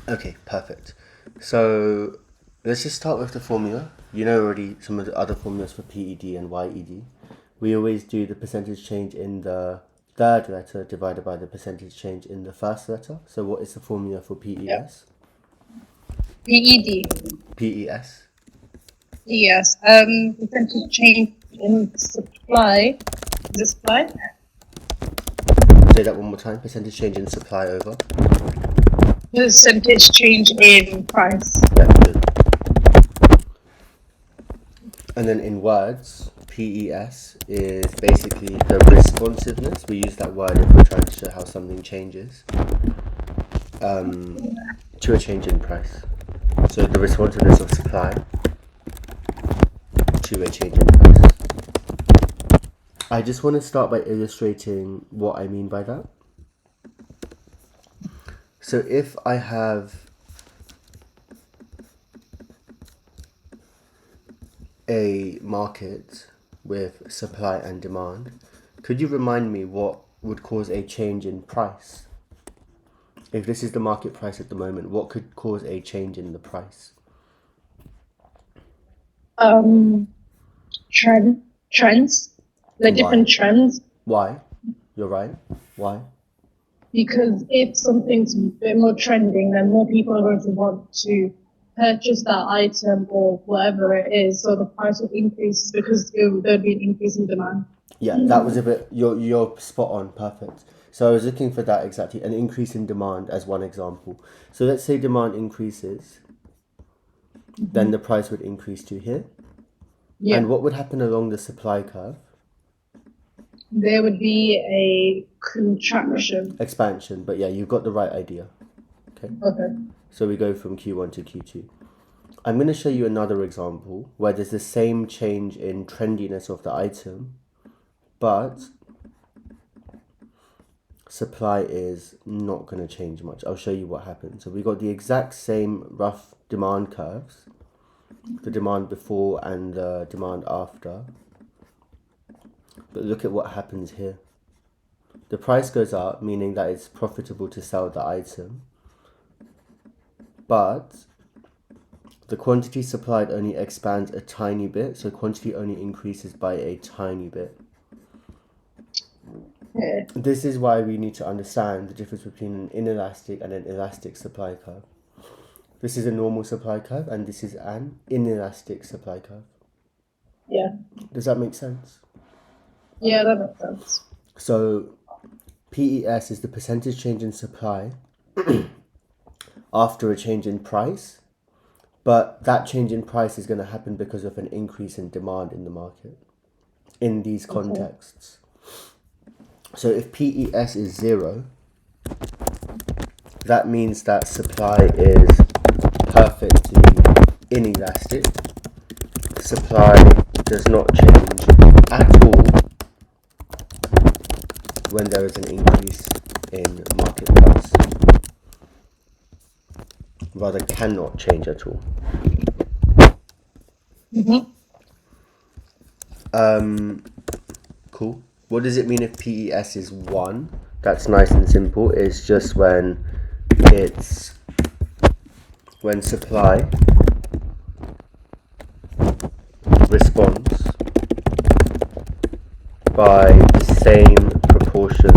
Okay, perfect. So let's just start with the formula. You know already some of the other formulas for PED and YED. We always do the percentage change in the third letter divided by the percentage change in the first letter. So what is the formula for Yeah. PES? PED. PES. Yes. Percentage change in supply. Is it supply? Say that one more time. Percentage change in supply over. Percentage change in price. Yeah, good. And then in words, PES is basically the responsiveness. We use that word if we're trying to show how something changes to a change in price. So the responsiveness of supply to a change in price. I just want to start by illustrating what I mean by that. So if I have a market with supply and demand, could you remind me what would cause a change in price? If this is the market price at the moment, what could cause a change in the price? Trends. The Why? different trends. Why? You're right. Why? Because if something's a bit more trending, then more people are going to want to purchase that item or whatever it is. So the price will increase because there'll be an increase in demand. Yeah, that was a bit. You're spot on. Perfect. So I was looking for that exactly. An increase in demand as one example. So let's say demand increases, then the price would increase to here. Yeah. And what would happen along the supply curve? There would be a contraction. Expansion. But yeah, you've got the right idea. Okay. Okay. So we go from Q1 to Q2. I'm going to show you another example where there's the same change in trendiness of the item, but supply is not going to change much. I'll show you what happens. So we got the exact same rough demand curves, the demand before and the demand after. But look at what happens here. The price goes up, meaning that it's profitable to sell the item, but the quantity supplied only expands a tiny bit, so quantity only increases by a tiny bit. Yeah. This is why we need to understand the difference between an inelastic and an elastic supply curve. This is a normal supply curve and this is an inelastic supply curve. Yeah. Does that make sense? Yeah, that makes sense. So PES is the percentage change in supply after a change in price, but that change in price is going to happen because of an increase in demand in the market in these contexts. So if PES is 0, that means that supply is perfectly inelastic. Supply does not change at all when there is an increase in market price. Rather, cannot change at all. Cool. What does it mean if PES is 1? That's nice and simple. It's just when supply responds by the same proportion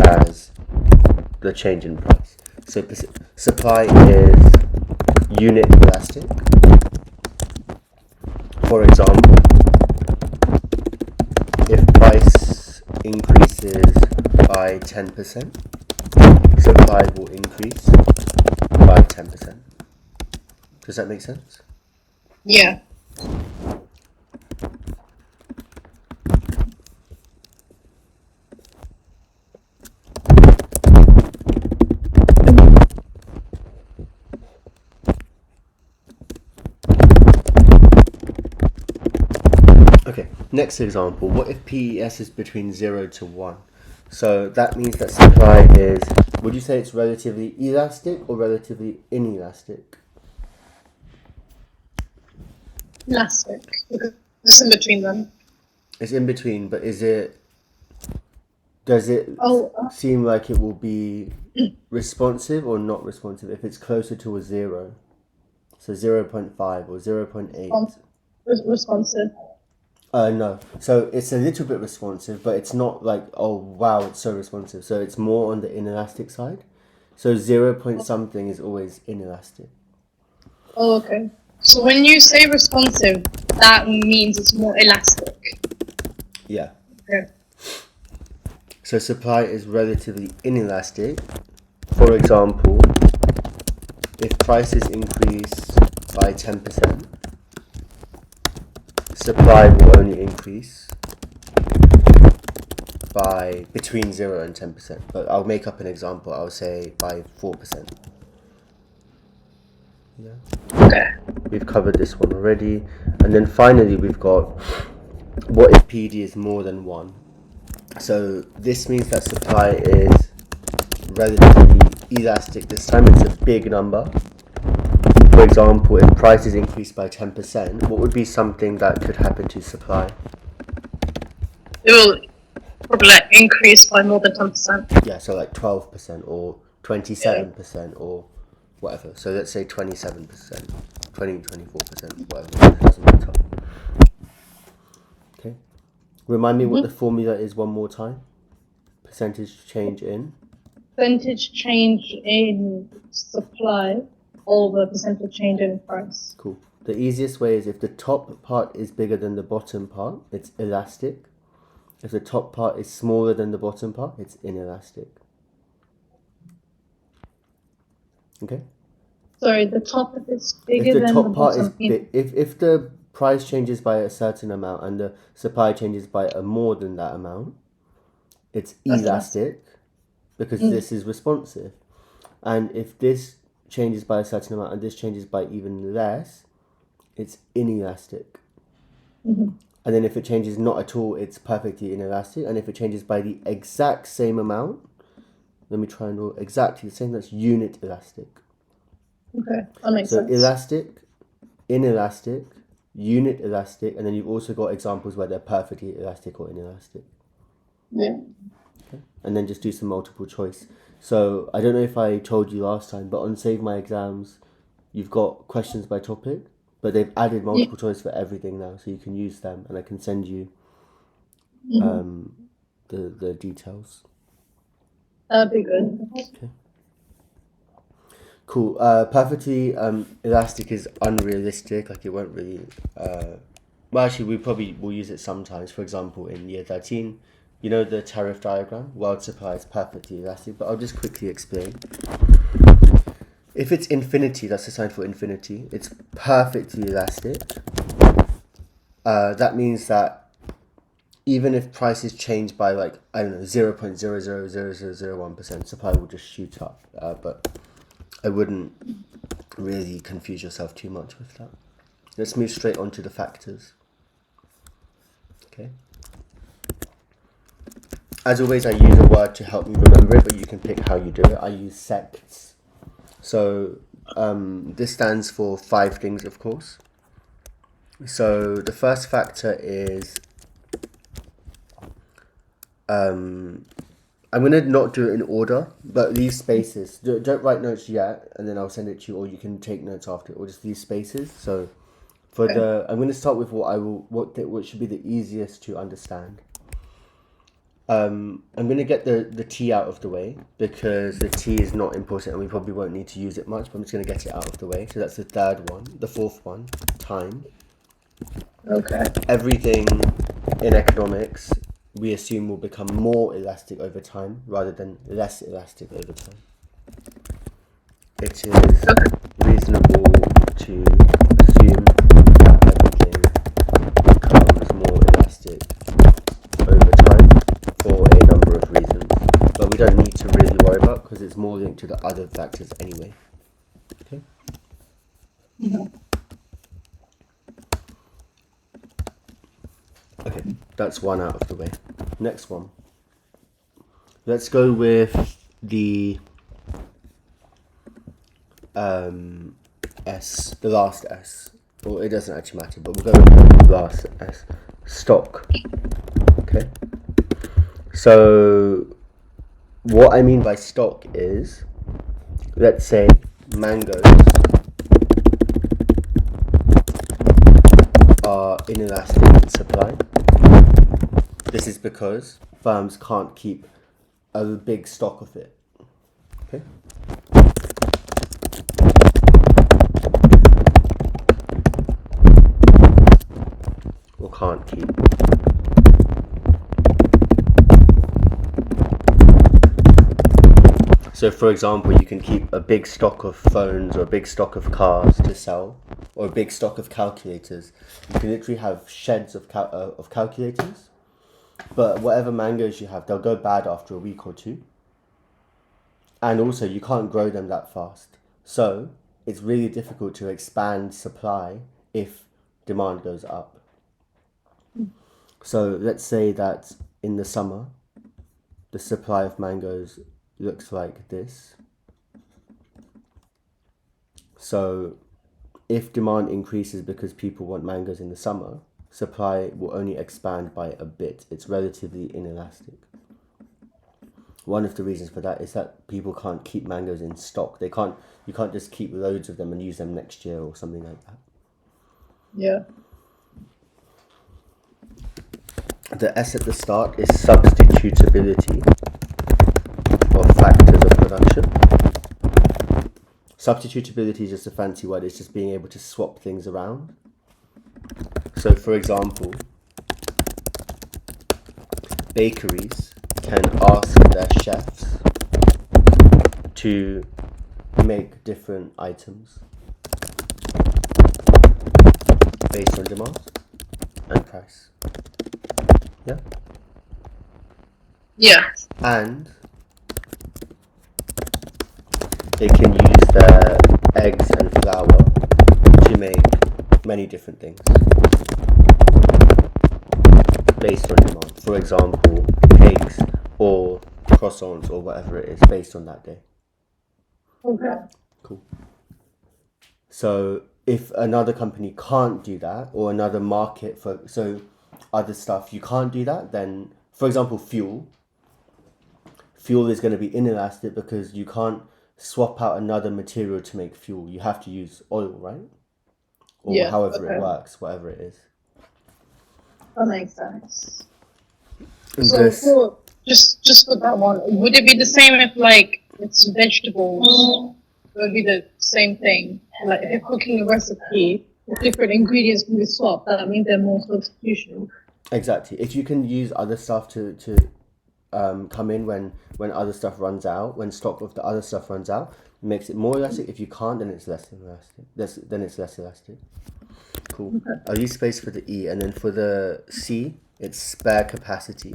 as the change in price. So supply is unit elastic. For example, if price increases by 10%, supply will increase by 10%. Does that make sense? Yeah. Okay, next example. What if PES is between 0 to 1? So that means that supply is, would you say it's relatively elastic or relatively inelastic? Elastic. Because it's in between them. It's in between, but is it Does it Oh, seem like it will be responsive or not responsive if it's closer to a 0? So 0.5 or 0.8? responsive. No. So it's a little bit responsive, but it's not like, oh wow, it's so responsive. So it's more on the inelastic side. So 0 point something is always inelastic. Oh, okay. So when you say responsive, that means it's more elastic. Yeah. Okay. So supply is relatively inelastic. For example, if prices increase by 10%, supply will only increase by between 0 and 10%. But I'll make up an example. I'll say by 4%. Yeah. Okay. We've covered this one already. And then finally we've got what if PD is more than 1? So this means that supply is relatively elastic. This time it's a big number. For example, if prices increase by 10%, what would be something that could happen to supply? It will probably like increase by more than 10%. Yeah, so like 12% or 27% or whatever. So let's say 27%, 24%, whatever. It doesn't matter. Okay. Remind me what the formula is one more time. Percentage change in. Percentage change in supply over percentage change in price. Cool. The easiest way is if the top part is bigger than the bottom part, it's elastic. If the top part is smaller than the bottom part, it's inelastic. Okay? Sorry, the top is If bigger the than the top part is bottom. big, if the price changes by a certain amount and the supply changes by a more than that amount, it's That's elastic. elastic because this is responsive. And if this changes by a certain amount and this changes by even less, it's inelastic. And then if it changes not at all, it's perfectly inelastic. And if it changes by the exact same amount, let me try and do exactly the same, that's unit elastic. Okay, that makes So sense. elastic, inelastic, unit elastic, and then you've also got examples where they're perfectly elastic or inelastic. Yeah. Okay. And then just do some multiple choice. So I don't know if I told you last time, but on Save My Exams, you've got questions by topic, but they've added multiple choice for everything now, so you can use them, and I can send you the details. That'd be good. Okay. Cool. Perfectly elastic is unrealistic. Like it won't really. Well, actually, we probably will use it sometimes. For example, in year 13, you know the tariff diagram. World supply is perfectly elastic, but I'll just quickly explain. If it's infinity, that's a sign for infinity. It's perfectly elastic. That means that even if prices change by like, I don't know, 0.000001%, supply will just shoot up. But I wouldn't really confuse yourself too much with that. Let's move straight on to the factors. Okay. As always, I use a word to help me remember it, but you can pick how you do it. I use sects. So this stands for 5 things, of course. So the first factor is I'm going to not do it in order, but leave spaces. Don't write notes yet, and then I'll send it to you, or you can take notes after it, or just leave spaces. So for I'm going to start with what should be the easiest to understand. I'm going to get the T out of the way because the T is not important and we probably won't need to use it much, but I'm just going to get it out of the way. So that's the third one. The fourth one, time. Okay. Everything in economics we assume will become more elastic over time rather than less elastic over time. It is reasonable to assume that everything becomes more elastic over time for a number of reasons, but we don't need to really worry about because it's more linked to the other factors anyway. Okay. Okay, that's one out of the way. Next one. Let's go with the S, the last S. Well, it doesn't actually matter, but we'll go with the last S. Stock. Okay. So what I mean by stock is, let's say mangoes are inelastic in supply. This is because firms can't keep a big stock of it. Okay. Or can't keep. So for example, you can keep a big stock of phones or a big stock of cars to sell, or a big stock of calculators. You can literally have sheds of calculators, but whatever mangoes you have, they'll go bad after a week or two. And also you can't grow them that fast. So it's really difficult to expand supply if demand goes up. So let's say that in the summer, the supply of mangoes looks like this. So if demand increases because people want mangoes in the summer, supply will only expand by a bit. It's relatively inelastic. One of the reasons for that is that people can't keep mangoes in stock. You can't just keep loads of them and use them next year or something like that. Yeah. The S at the start is substitutability of factors of production. Substitutability is just a fancy word. It's just being able to swap things around. So for example, bakeries can ask their chefs to make different items based on demand and price. Yeah? Yeah. And they can use their eggs and flour to make many different things based on demand. For example, cakes or croissants or whatever it is based on that day. Okay. Cool. So if another company can't do that, or another market for other stuff, you can't do that, then for example fuel is going to be inelastic because you can't swap out another material to make fuel. You have to use oil, right? Or Yeah, however okay. it works, whatever it is. That makes sense. And So this, for just for that one, would it be the same if like it's vegetables? It would be the same thing. Like if you're cooking a recipe, if different ingredients can be swapped, that means they're more substitution. exactly. If you can use other stuff to come in when other stuff runs out, when stock of the other stuff runs out, it makes it more elastic. If you can't, then it's less elastic. Then it's less elastic. Cool. Okay. I'll use space for the E, and then for the C, it's spare capacity.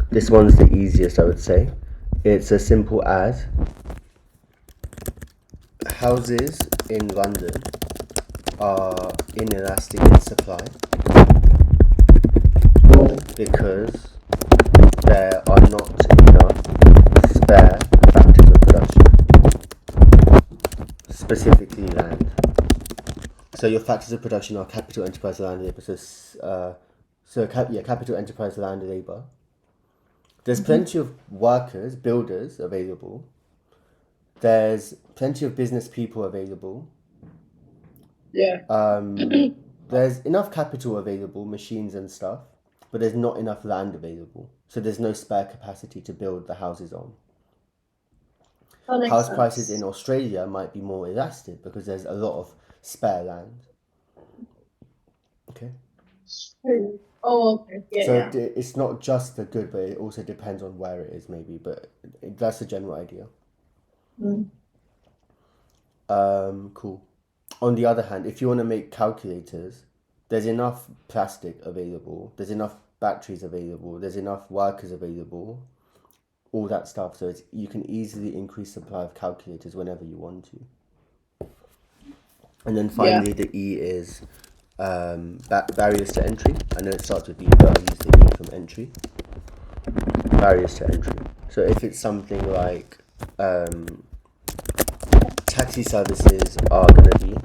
This one's the easiest, I would say. It's as simple as houses in London are inelastic in supply because there are not enough spare factors of production, specifically land. So your factors of production are capital, enterprise, land, labour. Capital, enterprise, land, labour. There's plenty of workers, builders available. There's plenty of business people available. Yeah. There's enough capital available, machines and stuff, but there's not enough land available. So there's no spare capacity to build the houses on. House prices in Australia might be more elastic because there's a lot of spare land. Okay. Oh, okay. Yeah. So it's not just the good, but it also depends on where it is, maybe. But that's the general idea. Cool. On the other hand, if you want to make calculators, there's enough plastic available, there's enough batteries available, there's enough workers available, all that stuff. So you can easily increase supply of calculators whenever you want to. And then finally, the E is barriers to entry. I know it starts with B, but I'll use the E from entry. Barriers to entry. So if it's something like taxi services are going to be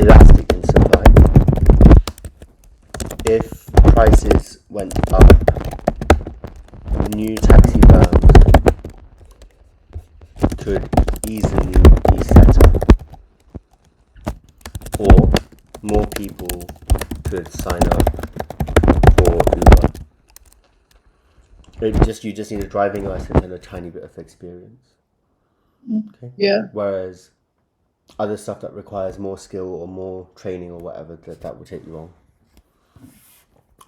elastic in supply. If prices went up, new taxi firms could easily be set up, or more people could sign up for Uber. Maybe you just need a driving license and a tiny bit of experience. Okay. Yeah. Whereas other stuff that requires more skill or more training or whatever, that will take you on.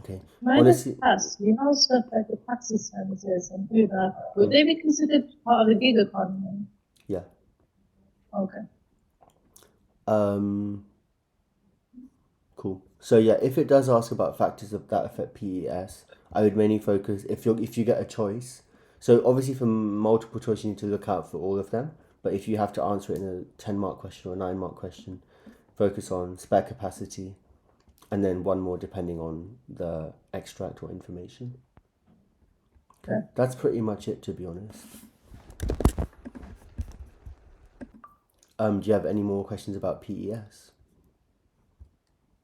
Okay. Honestly, stuff like the taxi services and Uber, would they be considered part of the gig economy? Yeah. Okay. Cool. So yeah, if it does ask about factors that affect PES, I would mainly focus if you get a choice. So obviously for multiple choice you need to look out for all of them. But if you have to answer it in a 10-mark question or a 9-mark question, focus on spare capacity, and then one more depending on the extract or information. Okay. That's pretty much it, to be honest. Do you have any more questions about PES?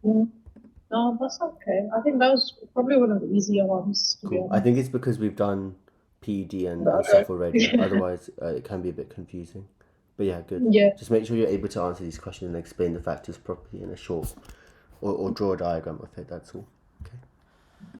No, that's okay. I think that was probably one of the easier ones, to be Cool. honest. I think it's because we've done PED and stuff already. Otherwise, it can be a bit confusing. But yeah, good. Yeah. Just make sure you're able to answer these questions and explain the factors properly in a short, or draw a diagram of it. That's all.